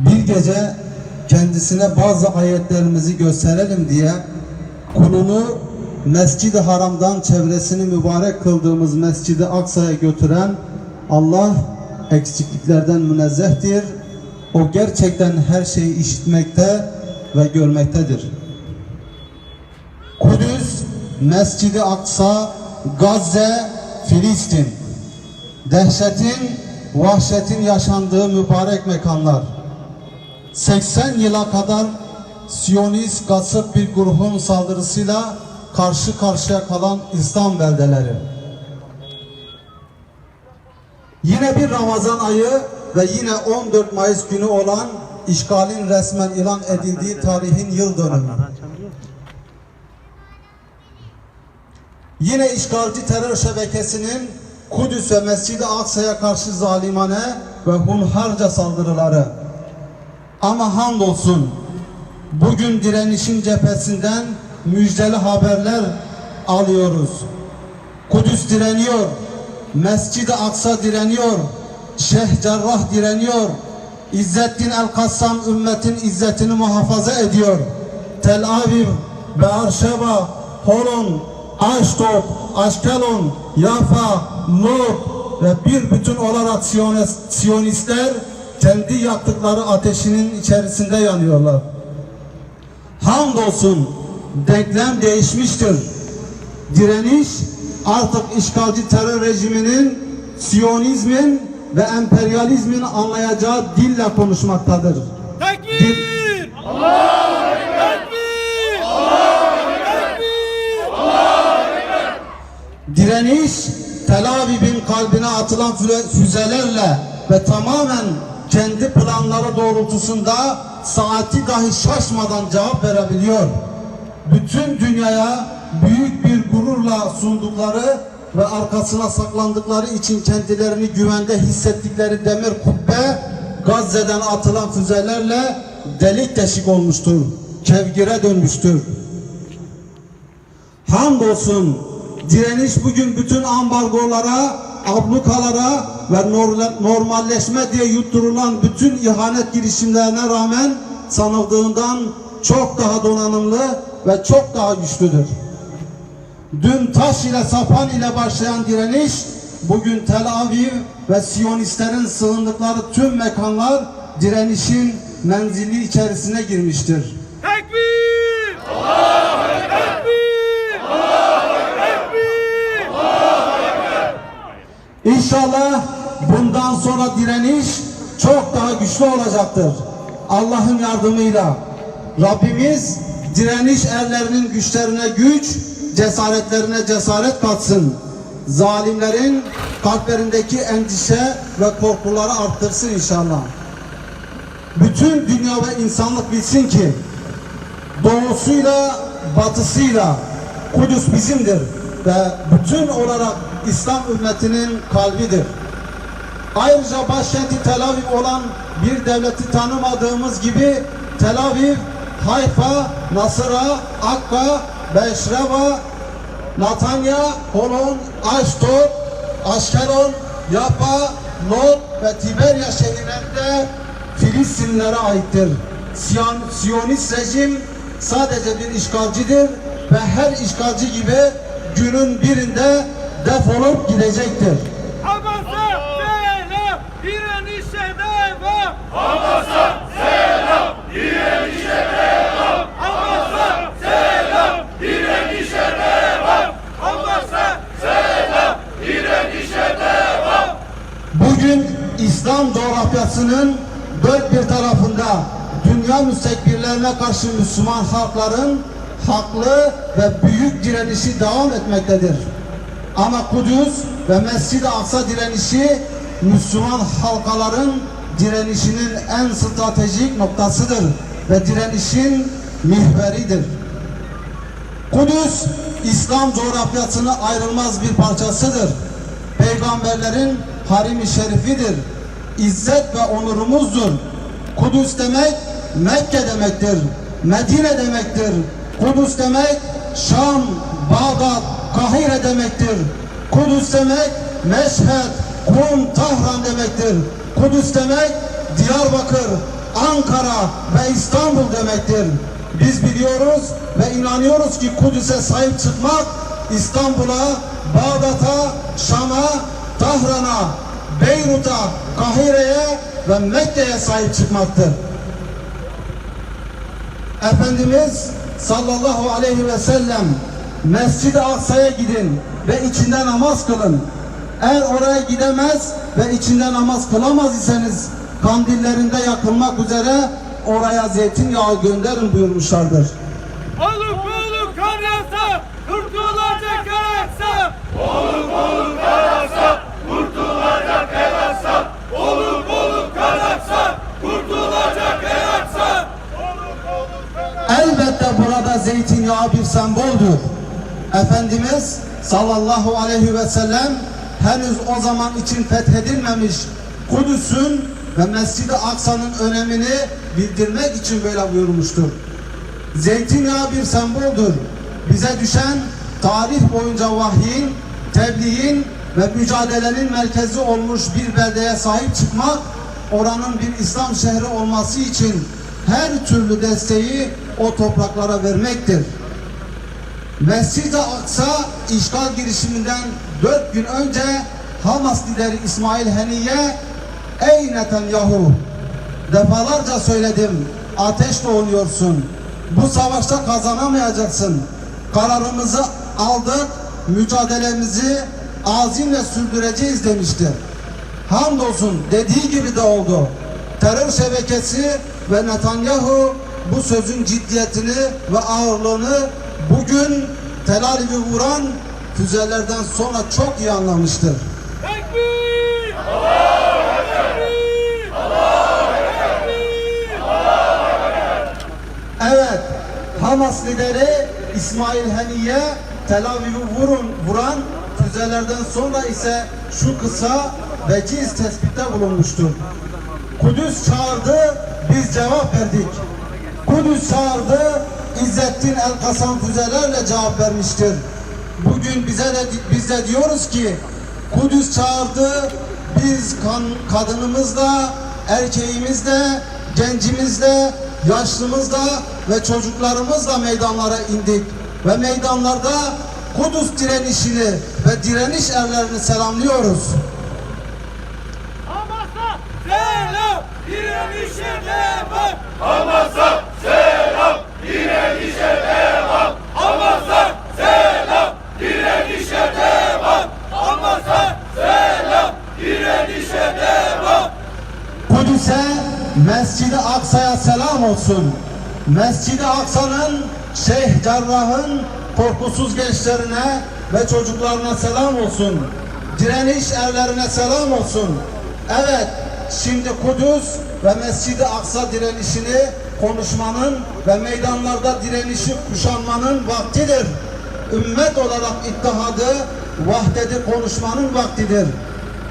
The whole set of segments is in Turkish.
Bir gece kendisine bazı ayetlerimizi gösterelim diye kulunu Mescid-i Haram'dan çevresini mübarek kıldığımız Mescid-i Aksa'ya götüren Allah eksikliklerden münezzehtir. O gerçekten her şeyi işitmekte ve görmektedir. Kudüs, Mescid-i Aksa, Gazze, Filistin. Dehşetin, vahşetin yaşandığı mübarek mekanlar. 80 yıla kadar Siyonist gasp bir grubun saldırısıyla karşı karşıya kalan İslam beldeleri. Yine bir Ramazan ayı ve yine 14 Mayıs günü olan işgalin resmen ilan edildiği tarihin yıl dönümü. Yine işgalci terör şebekesinin Kudüs ve Mescid-i Aksa'ya karşı zalimane ve hunharca saldırıları. Ama hamdolsun bugün direnişin cephesinden müjdeli haberler alıyoruz. Kudüs direniyor, Mescid-i Aksa direniyor, Şeyh Cerrah direniyor, İzzettin El-Kassam ümmetin izzetini muhafaza ediyor. Tel Aviv, Beerşeba, Holon, Ashdod, Ashkelon, Yafa, Lod ve bir bütün olarak Siyonistler kendi yaktıkları ateşinin içerisinde yanıyorlar. Hamdolsun denklem değişmiştir. Direniş artık işgalci terör rejiminin, Siyonizmin ve emperyalizmin anlayacağı dille konuşmaktadır. Tekbir! Allahu Ekber! Tekbir! Allahu Ekber! Allahu Ekber! Direniş Tel Aviv'in kalbine atılan füzelerle ve tamamen kendi planları doğrultusunda saati dahi şaşmadan cevap verebiliyor. Bütün dünyaya büyük bir gururla sundukları ve arkasına saklandıkları için kendilerini güvende hissettikleri demir kubbe Gazze'den atılan füzelerle delik deşik olmuştur. Kevgire dönmüştür. Hamdolsun direniş bugün bütün ambargolara, ablukalara ve normalleşme diye yutturulan bütün ihanet girişimlerine rağmen sanıldığından çok daha donanımlı ve çok daha güçlüdür. Dün taş ile sapan ile başlayan direniş bugün Tel Aviv ve Siyonistlerin sığındıkları tüm mekanlar direnişin menzili içerisine girmiştir. Tekbir! Allahu Ekber! Tekbir! Allahu Ekber! Tekbir! Allahu Ekber! İnşallah bundan sonra direniş çok daha güçlü olacaktır. Allah'ın yardımıyla Rabbimiz direniş erlerinin güçlerine güç, cesaretlerine cesaret katsın. Zalimlerin kalplerindeki endişe ve korkuları arttırsın inşallah. Bütün dünya ve insanlık bilsin ki doğusuyla batısıyla Kudüs bizimdir ve bütün olarak İslam ümmetinin kalbidir. Ayrıca başkenti Tel Aviv olan bir devleti tanımadığımız gibi Tel Aviv, Hayfa, Nasıra, Akka, Beşreva, Natanya, Holon, Ashdod, Ashkelon, Yafa, Lod ve Tiberya şehirlerinde Filistinlilere aittir. Siyonist rejim sadece bir işgalcidir ve her işgalci gibi günün birinde defolup gidecektir. Hamas'a selam, direnişe devam. Hamas'a selam, direnişe devam. Hamas'a selam, direnişe devam. Hamas'a selam, direnişe devam. Bugün İslam coğrafyasının dört bir tarafında dünya müstekbirlerine karşı Müslüman halkların haklı ve büyük direnişi devam etmektedir. Ama Kudüs ve Mescid-i Aksa direnişi Müslüman halkaların direnişinin en stratejik noktasıdır ve direnişin mihveridir. Kudüs, İslam coğrafyasının ayrılmaz bir parçasıdır. Peygamberlerin harimi şerifidir. İzzet ve onurumuzdur. Kudüs demek Mekke demektir. Medine demektir. Kudüs demek Şam, Bağdat, Kahire demektir. Kudüs demek Meşhed, Kum, Tahran demektir. Kudüs demek Diyarbakır, Ankara ve İstanbul demektir. Biz biliyoruz ve inanıyoruz ki Kudüs'e sahip çıkmak İstanbul'a, Bağdat'a, Şam'a, Tahran'a, Beyrut'a, Kahire'ye ve Mekke'ye sahip çıkmaktır. Efendimiz sallallahu aleyhi ve sellem Mescid-i Aksa'ya gidin ve içinde namaz kılın. Eğer oraya gidemez ve içinde namaz kılamaz iseniz kandillerinde yakılmak üzere oraya zeytinyağı gönderin buyurmuşlardır. Oluk oluk kar yağsa kurtulacak el aksa. Oluk oluk kar yağsa kurtulacak el aksa. Oluk oluk kar yağsa kurtulacak el aksa. Elbette burada zeytinyağı bir semboldür. Efendimiz sallallahu aleyhi ve sellem henüz o zaman için fethedilmemiş Kudüs'ün ve Mescid-i Aksa'nın önemini bildirmek için böyle buyurmuştur. Zeytinyağı bir semboldür. Bize düşen tarih boyunca vahyin, tebliğin ve mücadelenin merkezi olmuş bir beldeye sahip çıkmak, oranın bir İslam şehri olması için her türlü desteği o topraklara vermektir. Mescid-i Aksa işgal girişiminden 4 gün önce Hamas lideri İsmail Haniye, "Ey Netanyahu, defalarca söyledim, ateşle oynuyorsun. Bu savaşta kazanamayacaksın. Kararımızı aldık, mücadelemizi azimle sürdüreceğiz" demişti. Hamdolsun dediği gibi de oldu. Terör şebekesi ve Netanyahu bu sözün ciddiyetini ve ağırlığını bugün Tel Aviv'i vuran füzelerden sonra çok iyi anlamıştır. Tekbir! Allahu Ekber! Allahu Ekber! Evet, Hamas lideri İsmail Haniye Tel Aviv'i vuran füzelerden sonra ise şu kısa ve ciz tespitte bulunmuştur. Kudüs çağırdı, biz cevap verdik. Kudüs çağırdı, İzzettin El-Kasam füzelerle cevap vermiştir. Bugün biz de diyoruz ki Kudüs çağırdı, biz kadınımızla, erkeğimizle, gencimizle, yaşlımızla ve çocuklarımızla meydanlara indik ve meydanlarda Kudüs direnişini ve direniş erlerini selamlıyoruz. Hamas'a selam, direnişe devam. Hamas'a selam, direnişe devam. Hamas'a selam, direnişe devam. Hamas'a selam, direnişe devam. Kudüs'e, Mescid-i Aksa'ya selam olsun. Mescid-i Aksa'nın, Şeyh Cerrah'ın korkusuz gençlerine ve çocuklarına selam olsun. Direniş erlerine selam olsun. Evet, şimdi Kudüs ve Mescid-i Aksa direnişini konuşmanın ve meydanlarda direnişi kuşanmanın vaktidir. Ümmet olarak ittihadı, vahdeti konuşmanın vaktidir.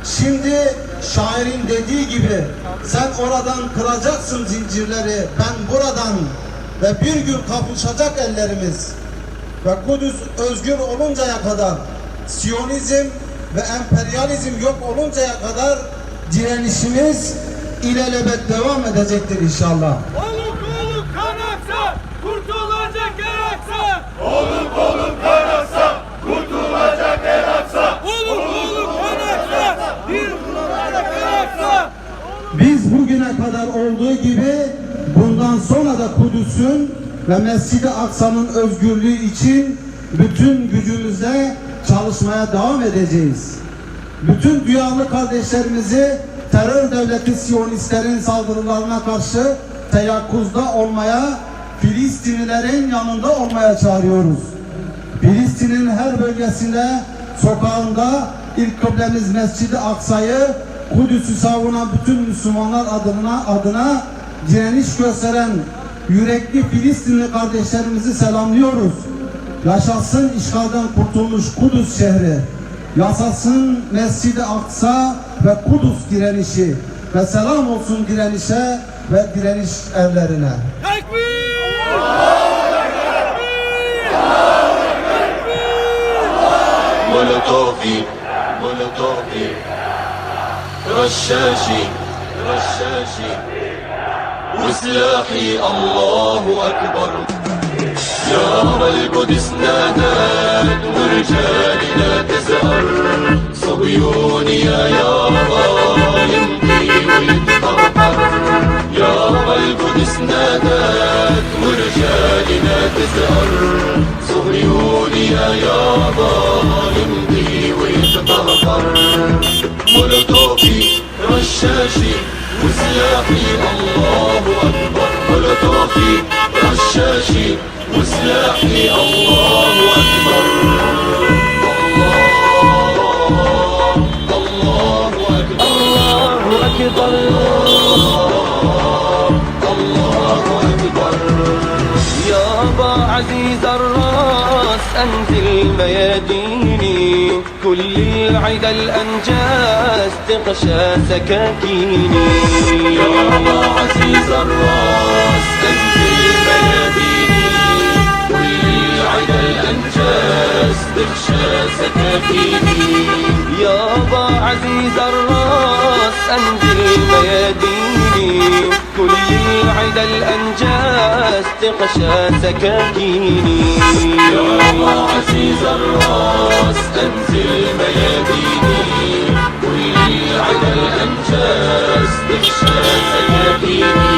Şimdi şairin dediği gibi sen oradan kıracaksın zincirleri, ben buradan ve bir gün kavuşacak ellerimiz. Ve Kudüs özgür oluncaya kadar, Siyonizm ve emperyalizm yok oluncaya kadar direnişimiz ilelebet devam edecektir inşallah. Oluk oluk kan aksa, kurtulacak el aksa. Oluk oluk kan aksa, kurtulacak el aksa. Oluk oluk kan aksa, kurtulacak el aksa. Biz bugüne kadar olduğu gibi bundan sonra da Kudüs'ün ve Mescid-i Aksa'nın özgürlüğü için bütün gücümüzle çalışmaya devam edeceğiz. Bütün duyarlı kardeşlerimizi terör devleti Siyonistlerin saldırılarına karşı teyakkuzda olmaya, Filistinlilerin yanında olmaya çağırıyoruz. Filistin'in her bölgesinde, sokağında ilk kıblemiz Mescid-i Aksa'yı, Kudüs'ü savunan bütün Müslümanlar adına direniş gösteren yürekli Filistinli kardeşlerimizi selamlıyoruz. Yaşasın işgalden kurtulmuş Kudüs şehri. Yaşasın Mescid-i Aksa ve Kudüs direnişi. Ve selam olsun direnişe ve direniş erlerine. Tekbir! مولوتوفي رشاشي وسلاحي الله أكبر. يا القدس نادت ورجالنا تزهر، صهيوني يا يابا يمضي ويتطهر. يا القدس نادت ورجالنا تزهر، صهيوني يا يابا يمضي ويتطهر. مولوتوفي رشاشي وسلاحي الله أكبر. مولوتوفي رشاشي وسلاحي الله أكبر. الله أكبر. الله أكبر. الله أكبر. يابا عزيز الراس أنزل مياديني، كل العدا الأنجاز تغشى سكاكيني. يابا عزيز الراس أنزل مياديني، كل العدا الأنجاز تغشى سكاكيني. يابا عزيز الراس أنزل مياديني، كل العدا الأنجاز تغشى سكاكيني. يابا عزيز الراس أنزل مياديني، كل العدا الأنجاز تغشى سكاكيني.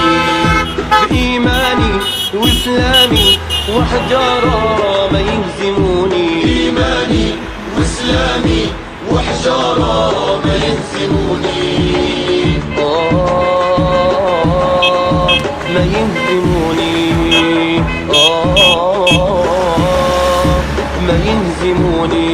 بإيماني وإسلامي وحجارة ما يهزموني. إيماني وإسلامي وحجارة ما يهزموني. ما يهزموني. ما يهزموني.